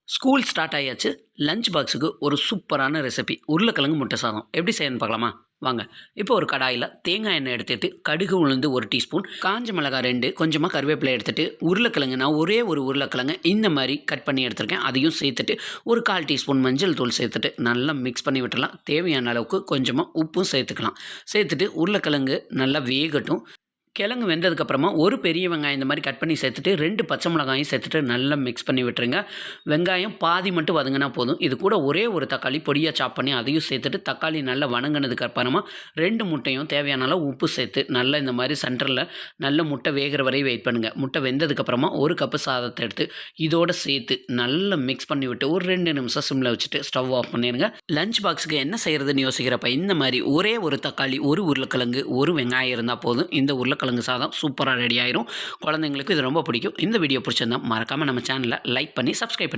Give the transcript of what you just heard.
School start ஆயாச்சு. Lunch பாக்ஸுக்கு ஒரு சூப்பரான ரெசிபி உருளைக்கிழங்கு முட்டை சாதம் எப்படி செய்யணும்னு பார்க்கலாமா? வாங்க. இப்போ ஒரு கடாயில் தேங்காய் எண்ணெய் எடுத்துட்டு கடுகு உளுந்து 1 டீஸ்பூன், காஞ்ச மிளகாய் 2, கொஞ்சமாக கருவேப்பிலை எடுத்துட்டு உருளைக்கிழங்கு நான் ஒரே ஒரு உருளைக்கிழங்கு இந்த மாதிரி கட் பண்ணி எடுத்திருக்கேன். அதையும் சேர்த்துட்டு ஒரு 1/4 டீஸ்பூன் மஞ்சள் தூள் சேர்த்துட்டு நல்லா மிக்ஸ் பண்ணி விட்டுடலாம். தேவையான அளவுக்கு கொஞ்சமாக உப்பும் சேர்த்துக்கலாம். சேர்த்துட்டு உருளைக்கிழங்கு நல்லா வேகட்டும். கிழங்கு வெந்ததுக்கப்புறமா ஒரு பெரிய வெங்காயம் இந்த மாதிரி கட் பண்ணி சேர்த்துட்டு 2 பச்சை மிளகாயும் சேர்த்துட்டு நல்லா மிக்ஸ் பண்ணி விட்டுருங்க. வெங்காயம் பாதி மட்டும் வதங்கினா போதும். இது கூட ஒரே ஒரு தக்காளி பொடியாக சாப் பண்ணி அதையும் சேர்த்துட்டு தக்காளி நல்லா வணங்கினதுக்கு அப்புறமா 2 முட்டையும் தேவையான அளவு உப்பு சேர்த்து நல்லா இந்த மாதிரி சென்டரில் நல்ல முட்டை வேகிற வரை வெயிட் பண்ணுங்கள். முட்டை வெந்ததுக்கப்புறமா 1 கப்பு சாதத்தை எடுத்து இதோட சேர்த்து நல்லா மிக்ஸ் பண்ணி விட்டு ஒரு 2 நிமிஷம் சிம்மில் வச்சுட்டு ஸ்டவ் ஆஃப் பண்ணிடுங்க. லஞ்ச் பாக்ஸுக்கு என்ன செய்கிறதுன்னு யோசிக்கிறப்ப இந்த மாதிரி ஒரே ஒரு தக்காளி, ஒரு உருளைக்கிழங்கு, ஒரு வெங்காயம் இருந்தால் போதும். இந்த உருளைக்கிழங்கு சாதம் சூப்பராக ரெடி ஆயிரும். குழந்தைங்களுக்கு இது ரொம்ப பிடிக்கும். இந்த வீடியோ பிடிச்சிருந்தா மறக்காமல் நம்ம சேனலை லைக் பண்ணி சப்ஸ்கிரைப் பண்ணி